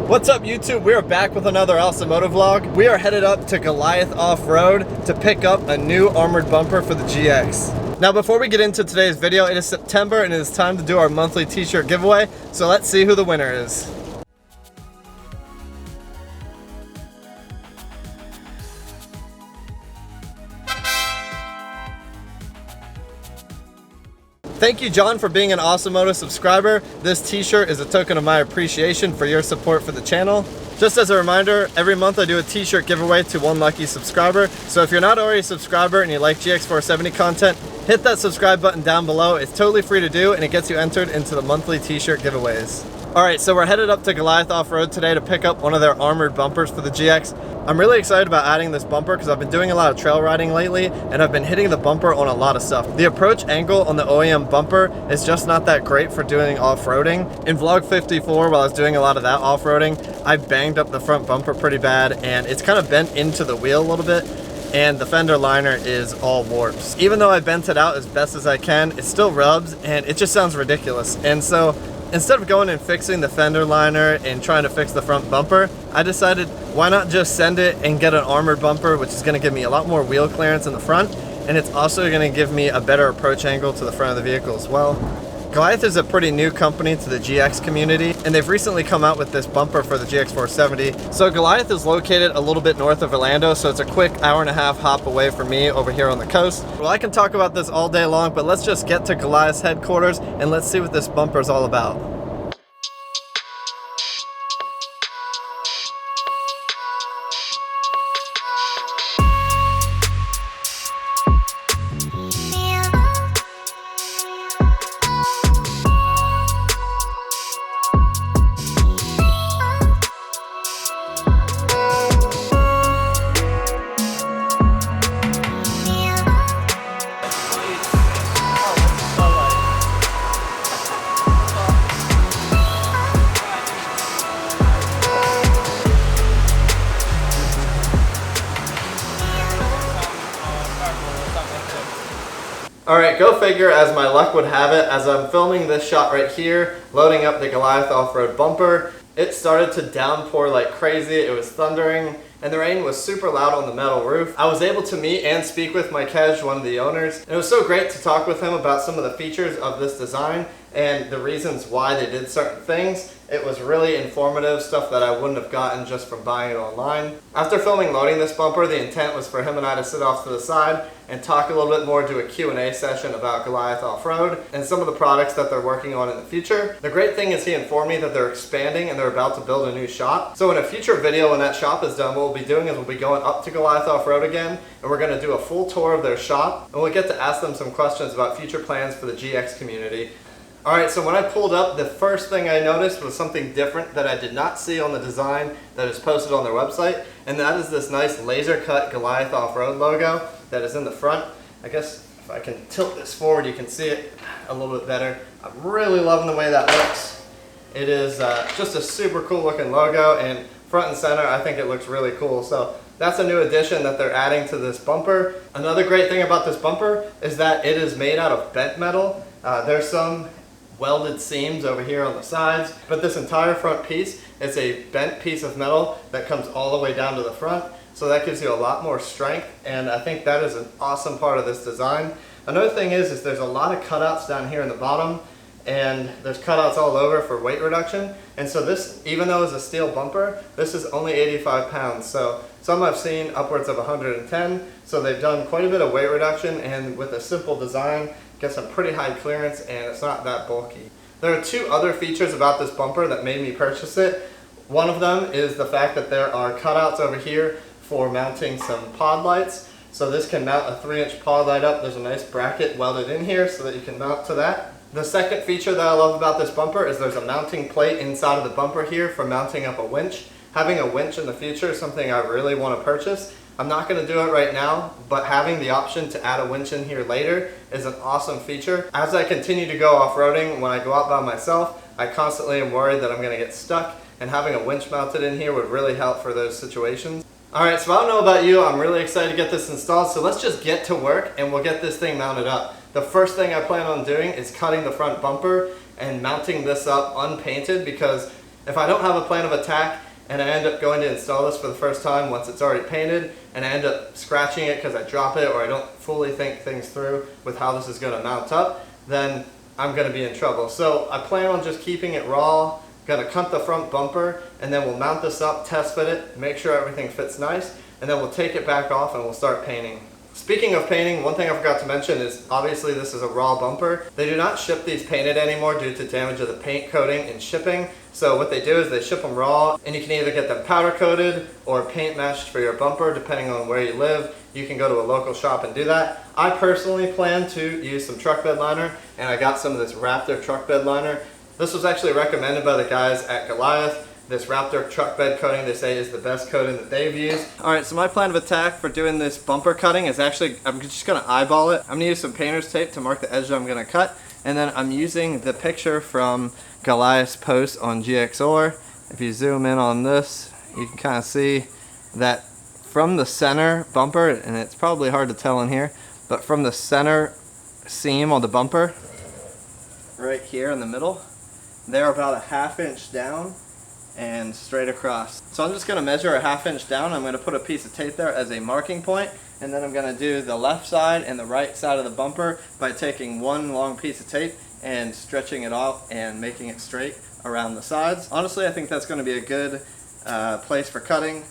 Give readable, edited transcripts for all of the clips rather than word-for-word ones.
What's up YouTube? We are back with another Awesomoto vlog. We are headed up to Goliath Offroad to pick up a new armored bumper for the GX. Now before we get into today's video, it is September and it is time to do our monthly t-shirt giveaway. So let's see who the winner is. Thank you, John, for being an Awesomoto subscriber. This t-shirt is a token of my appreciation for your support for the channel. Just as a reminder, every month I do a t-shirt giveaway to one lucky subscriber. So if you're not already a subscriber and you like GX470 content, hit that subscribe button down below. It's totally free to do and it gets you entered into the monthly t-shirt giveaways. Alright, so we're headed up to Goliath Offroad today to pick up one of their armored bumpers for the GX. I'm really excited about adding this bumper because I've been doing a lot of trail riding lately and I've been hitting the bumper on a lot of stuff. The approach angle on the OEM bumper is just not that great for doing off-roading. In vlog 54, while I was doing a lot of that off-roading, I banged up the front bumper pretty bad and it's kind of bent into the wheel a little bit, and the fender liner is all warped. Even though I bent it out as best as I can, it still rubs and it just sounds ridiculous. And so instead of going and fixing the fender liner and trying to fix the front bumper, I decided why not just send it and get an armored bumper, which is going to give me a lot more wheel clearance in the front, and it's also going to give me a better approach angle to the front of the vehicle as well. Goliath is a pretty new company to the GX community, and they've recently come out with this bumper for the GX470. So Goliath is located a little bit north of Orlando, so it's a quick hour-and-a-half hop away from me over here on the coast. Well, I can talk about this all day long, but let's just get to Goliath's headquarters and let's see what this bumper is all about. Alright, go figure, as my luck would have it, as I'm filming this shot right here, loading up the Goliath Offroad bumper, it started to downpour like crazy. It was thundering, and the rain was super loud on the metal roof. I was able to meet and speak with Mike, one of the owners, and it was so great to talk with him about some of the features of this design and the reasons why they did certain things. It was really informative, stuff that I wouldn't have gotten just from buying it online. After filming loading this bumper, the intent was for him and I to sit off to the side and talk a little bit more, do a Q&A session about Goliath Offroad and some of the products that they're working on in the future. The great thing is he informed me that they're expanding and they're about to build a new shop. So in a future video when that shop is done, what we'll be doing is we'll be going up to Goliath Offroad again, and we're going to do a full tour of their shop, and we'll get to ask them some questions about future plans for the GX community. Alright, so when I pulled up, the first thing I noticed was something different that I did not see on the design that is posted on their website, and that is this nice laser cut Goliath Offroad logo that is in the front. I guess if I can tilt this forward you can see it a little bit better. I'm really loving the way that looks. It is just a super cool looking logo, and front and center I think it looks really cool. So that's a new addition that they're adding to this bumper. Another great thing about this bumper is that it is made out of bent metal. There's some welded seams over here on the sides, but this entire front piece is a bent piece of metal that comes all the way down to the front, so that gives you a lot more strength, and I think that is an awesome part of this design. Another thing is there's a lot of cutouts down here in the bottom, and there's cutouts all over for weight reduction, and so this, even though it's a steel bumper, this is only 85 pounds, so some I've seen upwards of 110, so they've done quite a bit of weight reduction, and with a simple design, get some pretty high clearance, and it's not that bulky. There are two other features about this bumper that made me purchase it. One of them is the fact that there are cutouts over here for mounting some pod lights. So this can mount a 3-inch pod light up. There's a nice bracket welded in here so that you can mount to that. The second feature that I love about this bumper is there's a mounting plate inside of the bumper here for mounting up a winch. Having a winch in the future is something I really want to purchase. I'm not going to do it right now, but having the option to add a winch in here later is an awesome feature. As I continue to go off-roading, when I go out by myself, I constantly am worried that I'm going to get stuck, and having a winch mounted in here would really help for those situations. Alright, so I don't know about you, I'm really excited to get this installed, so let's just get to work and we'll get this thing mounted up. The first thing I plan on doing is cutting the front bumper and mounting this up unpainted, because If I don't have a plan of attack and I end up going to install this for the first time once it's already painted, and I end up scratching it because I drop it or I don't fully think things through with how this is going to mount up, then I'm going to be in trouble. So I plan on just keeping it raw, going to cut the front bumper, and then we'll mount this up, test fit it, make sure everything fits nice, and then we'll take it back off and we'll start painting. Speaking of painting, one thing I forgot to mention is obviously this is a raw bumper. They do not ship these painted anymore due to damage of the paint coating and shipping. So what they do is they ship them raw, and you can either get them powder coated or paint matched for your bumper depending on where you live. You can go to a local shop and do that. I personally plan to use some truck bed liner, and I got some of this Raptor truck bed liner. This was actually recommended by the guys at Goliath. This Raptor truck bed coating, they say, is the best coating that they've used. Alright, so my plan of attack for doing this bumper cutting is actually, I'm just going to eyeball it. I'm going to use some painter's tape to mark the edge that I'm going to cut. And then I'm using the picture from Goliath's post on GXOR. If you zoom in on this, you can kind of see that from the center bumper, and it's probably hard to tell in here, but from the center seam on the bumper, right here in the middle, they're about a ½ inch down and straight across. So I'm just going to measure a ½ inch down. I'm going to put a piece of tape there as a marking point, and then I'm going to do the left side and the right side of the bumper by taking one long piece of tape and stretching it off and making it straight around the sides. Honestly, I think that's going to be a good place for cutting.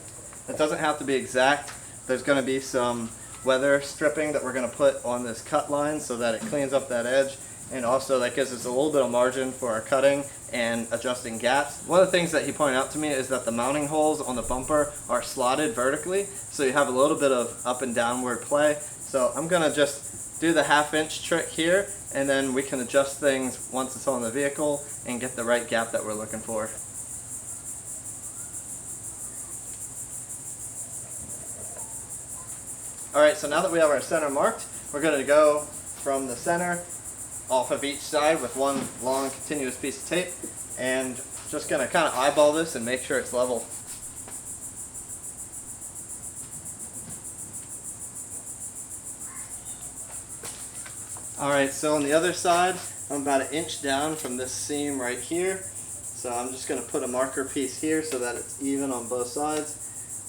It doesn't have to be exact. There's going to be some weather stripping that we're going to put on this cut line so that it cleans up that edge, and also that gives us a little bit of margin for our cutting and adjusting gaps. One of the things that he pointed out to me is that the mounting holes on the bumper are slotted vertically, so you have a little bit of up and downward play. So I'm going to just do the ½ inch trick here, and then we can adjust things once it's on the vehicle and get the right gap that we're looking for. Alright, so now that we have our center marked, we're going to go from the center off of each side with one long continuous piece of tape, and just going to kind of eyeball this and make sure it's level. Alright, so on the other side, I'm about 1 inch down from this seam right here, so I'm just going to put a marker piece here so that it's even on both sides.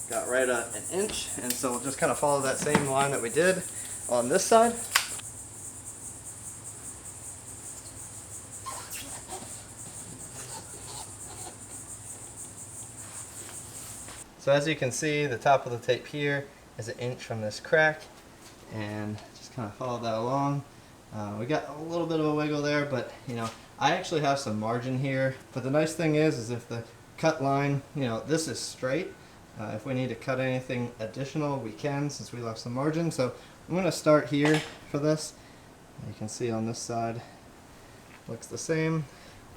Got right at 1 inch, and so we'll just kind of follow that same line that we did on this side. So as you can see, the top of the tape here is 1 inch from this crack, and just kind of follow that along. We got a little bit of a wiggle there, but you know, I actually have some margin here. But the nice thing is if the cut line, you know, this is straight. If we need to cut anything additional, we can, since we left some margin. So I'm going to start here for this. You can see on this side, looks the same.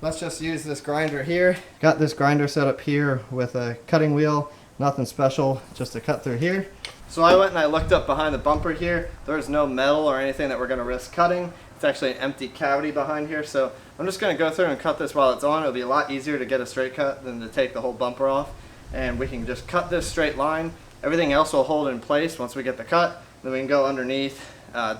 Let's just use this grinder here. Got this grinder set up here with a cutting wheel. Nothing special, just to cut through here. So I went and I looked up behind the bumper here. There's no metal or anything that we're going to risk cutting. It's actually an empty cavity behind here. So I'm just going to go through and cut this while it's on. It'll be a lot easier to get a straight cut than to take the whole bumper off. And we can just cut this straight line. Everything else will hold in place once we get the cut. Then we can go underneath,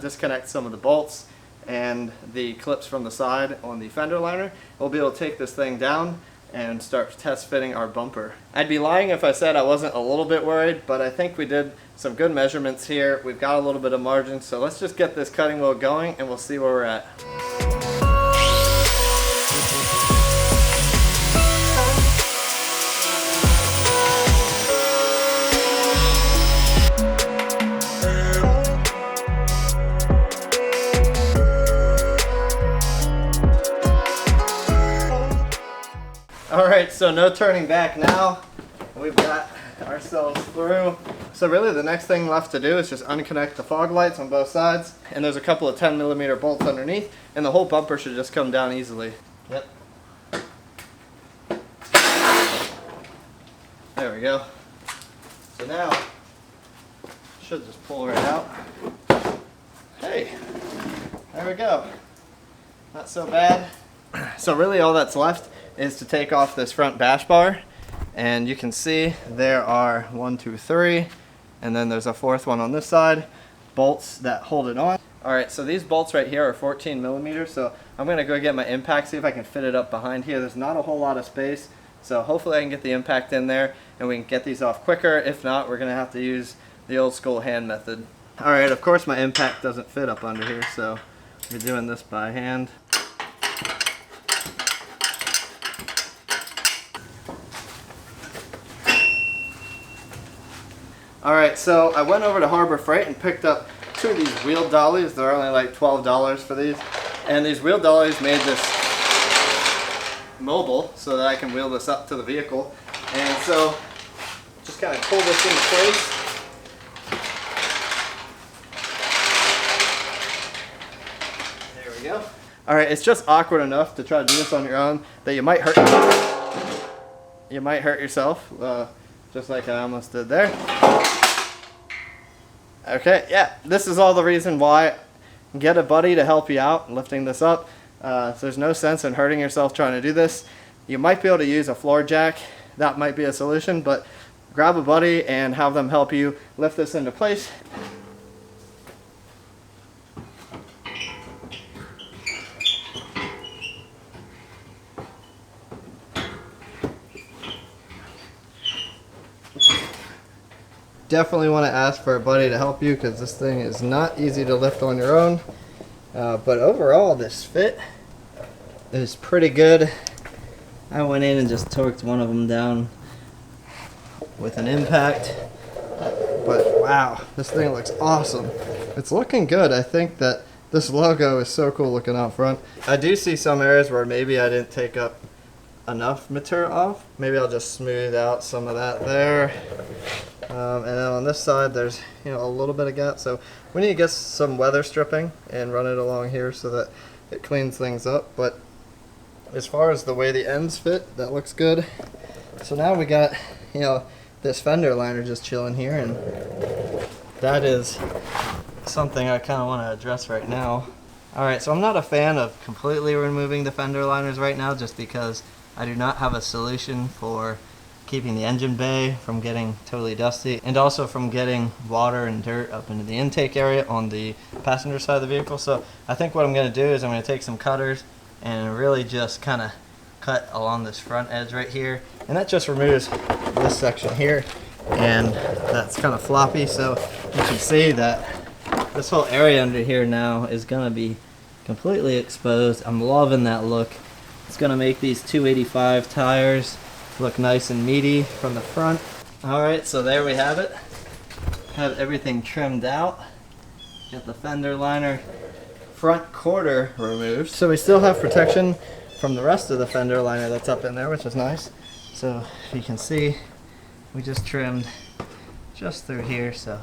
disconnect some of the bolts and the clips from the side on the fender liner. We'll be able to take this thing down and start test fitting our bumper. I'd be lying if I said I wasn't a little bit worried, but I think we did some good measurements here. We've got a little bit of margin, so let's just get this cutting wheel going and we'll see where we're at. Alright, so no turning back now. We've got ourselves through. So really the next thing left to do is just unconnect the fog lights on both sides. And there's a couple of 10mm bolts underneath, and the whole bumper should just come down easily. Yep. There we go. So now, should just pull right out. Hey, there we go. Not so bad. So really all that's left is to take off this front bash bar, and you can see there are 1, 2, 3, and then there's a fourth one on this side, bolts that hold it on. Alright, so these bolts right here are 14mm, so I'm going to go get my impact, see if I can fit it up behind here. There's not a whole lot of space, So hopefully I can get the impact in there and we can get these off quicker. If not, we're gonna have to use the old school hand method. All right, of course my impact doesn't fit up under here, so we're doing this by hand. All right, so I went over to Harbor Freight and picked up 2 of these wheel dollies. They're only like $12 for these. And these wheel dollies made this mobile so that I can wheel this up to the vehicle. And so just kind of pull this into place. There we go. All right, it's just awkward enough to try to do this on your own that you might hurt yourself, just like I almost did there. Okay, yeah, this is all the reason why. Get a buddy to help you out lifting this up. So there's no sense in hurting yourself trying to do this. You might be able to use a floor jack. That might be a solution, but grab a buddy and have them help you lift this into place. Definitely want to ask for a buddy to help you because this thing is not easy to lift on your own. But overall, this fit is pretty good. I went in and just torqued one of them down with an impact. But wow, this thing looks awesome. It's looking good. I think that this logo is so cool looking out front. I do see some areas where maybe I didn't take up enough material off. Maybe I'll just smooth out some of that there. And then on this side there's a little bit of gap, so we need to get some weather stripping and run it along here so that it cleans things up. But as far as the way the ends fit, that looks good. So now we got this fender liner just chilling here, and that is something I kind of want to address right now. Alright, so I'm not a fan of completely removing the fender liners right now just because I do not have a solution for keeping the engine bay from getting totally dusty and also from getting water and dirt up into the intake area on the passenger side of the vehicle. So I think what I'm going to do is I'm going to take some cutters and really just kind of cut along this front edge right here, and that just removes this section here, and that's kind of floppy, so you can see that this whole area under here now is going to be completely exposed. I'm loving that look. It's going to make these 285 tires look nice and meaty from the front. Alright, so there we have it. Have everything trimmed out. Got the fender liner front quarter removed. So we still have protection from the rest of the fender liner that's up in there, which is nice. So if you can see, we just trimmed just through here, so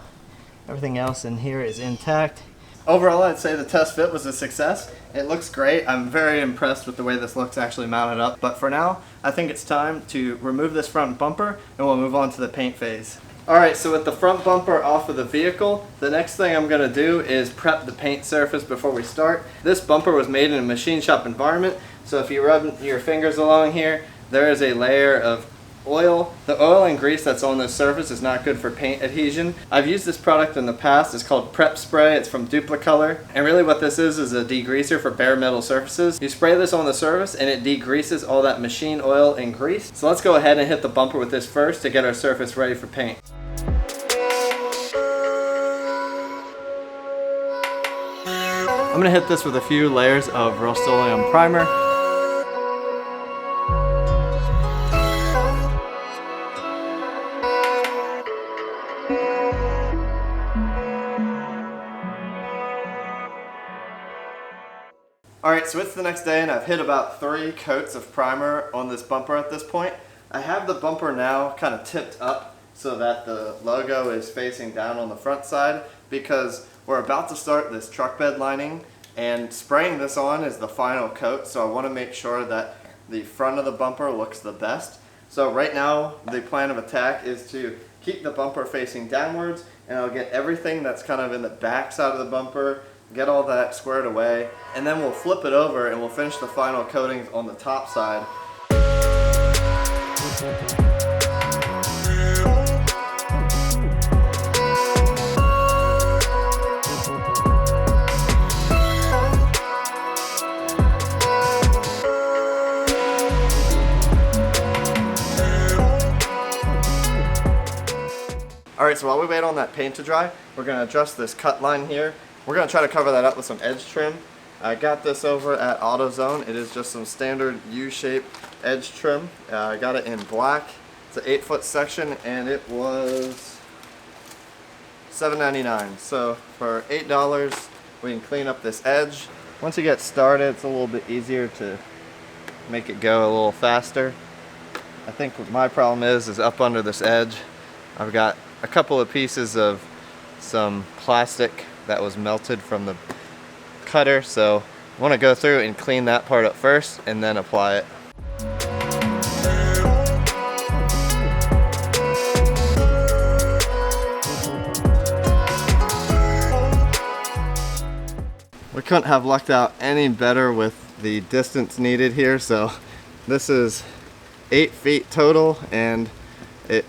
everything else in here is intact. Overall, I'd say the test fit was a success. It looks great. I'm very impressed with the way this looks actually mounted up. But for now, I think it's time to remove this front bumper and we'll move on to the paint phase. Alright, so with the front bumper off of the vehicle, the next thing I'm going to do is prep the paint surface before we start. This bumper was made in a machine shop environment, so if you rub your fingers along here, there is a layer of oil. The oil and grease that's on this surface is not good for paint adhesion. I've used this product in the past. It's called Prep Spray. It's from Duplicolor. And really what this is a degreaser for bare metal surfaces. You spray this on the surface and it degreases all that machine oil and grease. So let's go ahead and hit the bumper with this first to get our surface ready for paint. I'm going to hit this with a few layers of Rust-Oleum primer. Alright, so it's the next day and I've hit about 3 coats of primer on this bumper at this point. I have the bumper now kind of tipped up so that the logo is facing down on the front side because we're about to start this truck bed lining, and spraying this on is the final coat, so I want to make sure that the front of the bumper looks the best. So right now the plan of attack is to keep the bumper facing downwards, and I'll get everything that's kind of in the back side of the bumper, get all that squared away, and then we'll flip it over and we'll finish the final coatings on the top side. Alright, so while we wait on that paint to dry, we're going to adjust this cut line here. We're going to try to cover that up with some edge trim. I got this over at AutoZone. It is just some standard U-shaped edge trim. I got it in black. It's an 8-foot section and it was $7.99. So for $8 we can clean up this edge. Once you get started, it's a little bit easier to make it go a little faster. I think what my problem is up under this edge I've got a couple of pieces of some plastic that was melted from the cutter, so I want to go through and clean that part up first and then apply it. We couldn't have lucked out any better with the distance needed here, so this is 8 feet total and it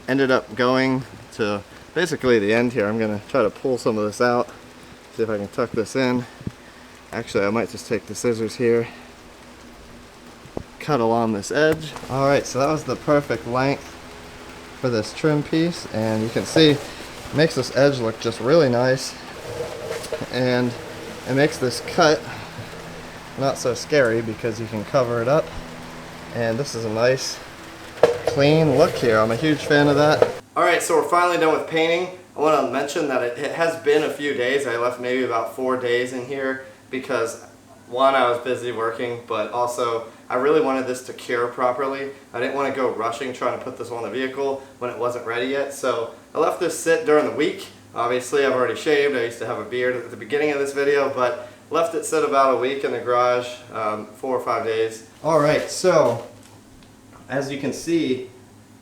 ended up going to basically the end here. I'm going to try to pull some of this out, see if I can tuck this in. Actually, I might just take the scissors here, cut along this edge. Alright, so that was the perfect length for this trim piece, and you can see it makes this edge look just really nice, and it makes this cut not so scary because you can cover it up, and this is a nice clean look here. I'm a huge fan of that. Alright, so we're finally done with painting. I want to mention that it has been a few days. I left maybe about 4 days in here because one, I was busy working, but also I really wanted this to cure properly. I didn't want to go rushing trying to put this on the vehicle when it wasn't ready yet, so I left this sit during the week. Obviously I've already shaved. I used to have a beard at the beginning of this video, but left it sit about a week in the garage, 4 or 5 days. Alright, so as you can see,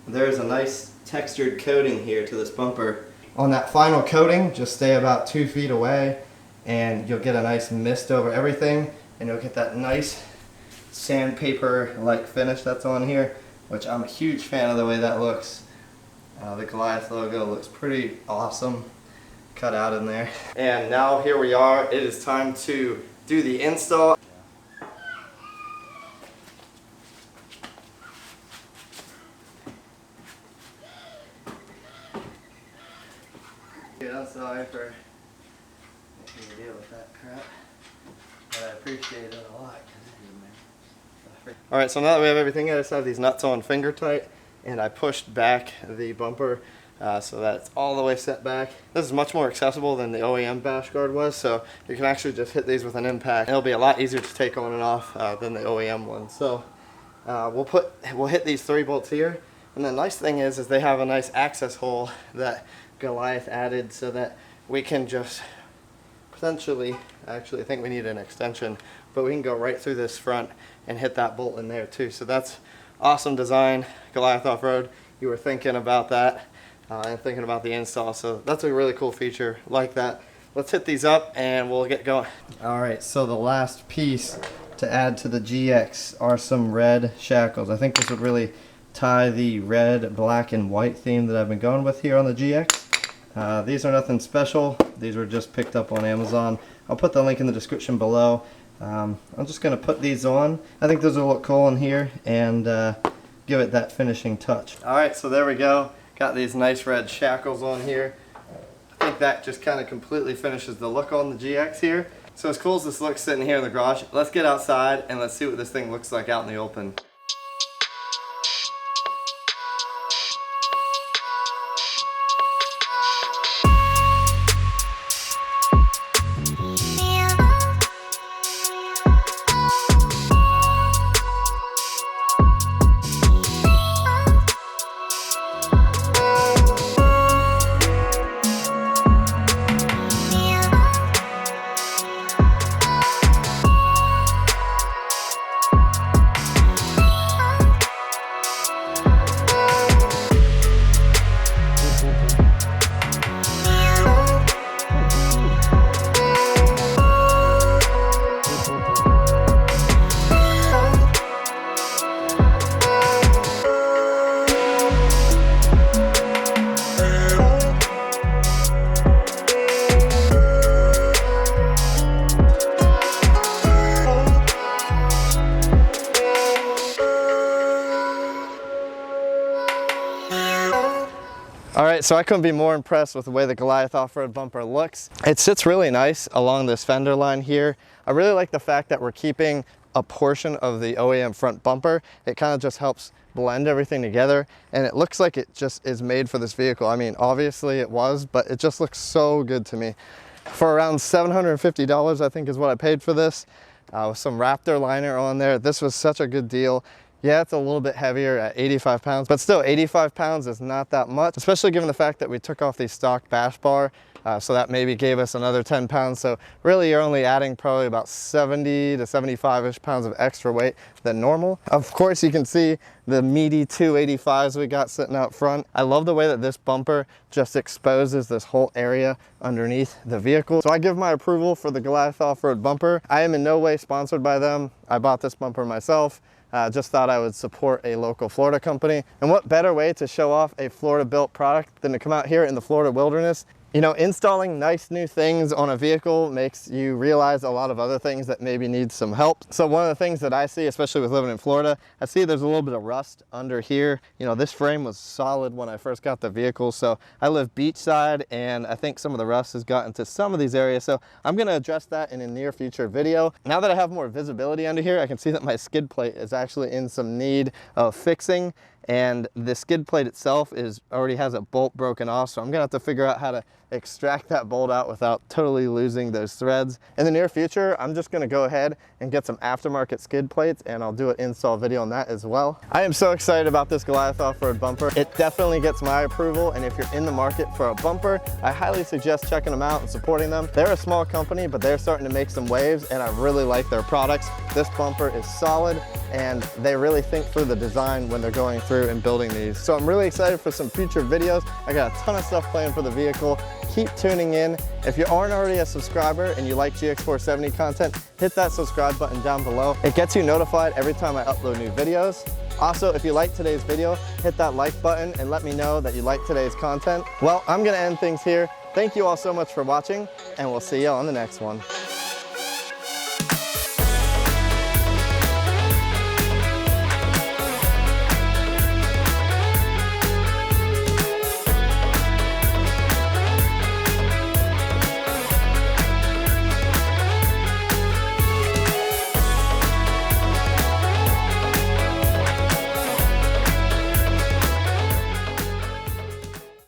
there's a nice textured coating here to this bumper. On that final coating, just stay about 2 feet away and you'll get a nice mist over everything, and you'll get that nice sandpaper like finish that's on here, which I'm a huge fan of the way that looks. The Goliath logo looks pretty awesome cut out in there. And now here we are. It is time to do the install. Dude, I'm sorry for making you deal with that crap, but I appreciate it a lot. Alright, so now that we have everything, I just have these nuts on finger tight, and I pushed back the bumper so that it's all the way set back. This is much more accessible than the OEM bash guard was, so you can actually just hit these with an impact. It'll be a lot easier to take on and off than the OEM one. So we'll hit these 3 bolts here, and the nice thing is they have a nice access hole that Goliath added so that we can just potentially, actually I think we need an extension, but we can go right through this front and hit that bolt in there too. So that's awesome design, Goliath Offroad. You were thinking about that and thinking about the install, so that's a really cool feature like that. Let's hit these up and we'll get going. Alright, so the last piece to add to the GX are some red shackles. I think this would really tie the red, black, and white theme that I've been going with here on the GX. These are nothing special. These were just picked up on Amazon. I'll put the link in the description below. I'm just going to put these on. I think those will look cool in here and give it that finishing touch. Alright, so there we go. Got these nice red shackles on here. I think that just kind of completely finishes the look on the GX here. So as cool as this looks sitting here in the garage, let's get outside and let's see what this thing looks like out in the open. right, so I couldn't be more impressed with the way the Goliath Offroad bumper looks. It sits really nice along this fender line here. I really like the fact that we're keeping a portion of the OEM front bumper. It kind of just helps blend everything together, and it looks like it just is made for this vehicle. I mean, obviously it was, but it just looks so good to me. For around $750, I think is what I paid for this, with some Raptor Liner on there. This was such a good deal. Yeah, it's a little bit heavier at 85 pounds, but still 85 pounds is not that much, especially given the fact that we took off the stock bash bar. So that maybe gave us another 10 pounds. So really you're only adding probably about 70 to 75-ish pounds of extra weight than normal. Of course, you can see the meaty 285s we got sitting out front. I love the way that this bumper just exposes this whole area underneath the vehicle. So I give my approval for the Goliath Offroad bumper. I am in no way sponsored by them. I bought this bumper myself. Just thought I would support a local Florida company. And what better way to show off a Florida built product than to come out here in the Florida wilderness. You know, installing nice new things on a vehicle makes you realize a lot of other things that maybe need some help. So one of the things that I see, especially with living in Florida, I see there's a little bit of rust under here. You know, this frame was solid when I first got the vehicle. So I live beachside, and I think some of the rust has gotten to some of these areas. So I'm gonna address that in a near future video. Now that I have more visibility under here, I can see that my skid plate is actually in some need of fixing. And the skid plate itself already has a bolt broken off, so I'm gonna have to figure out how to extract that bolt out without totally losing those threads. In the near future, I'm just gonna go ahead and get some aftermarket skid plates, and I'll do an install video on that as well. I am so excited about this Goliath Offroad bumper. It definitely gets my approval, and if you're in the market for a bumper, I highly suggest checking them out and supporting them. They're a small company, but they're starting to make some waves, and I really like their products. This bumper is solid, and they really think through the design when they're going through and building these. So I'm really excited for some future videos. I got a ton of stuff planned for the vehicle. Keep tuning in. If you aren't already a subscriber and you like GX470 content, hit that subscribe button down below. It gets you notified every time I upload new videos. Also, if you liked today's video, hit that like button and let me know that you like today's content. Well, I'm gonna end things here. Thank you all so much for watching, and we'll see you on the next one.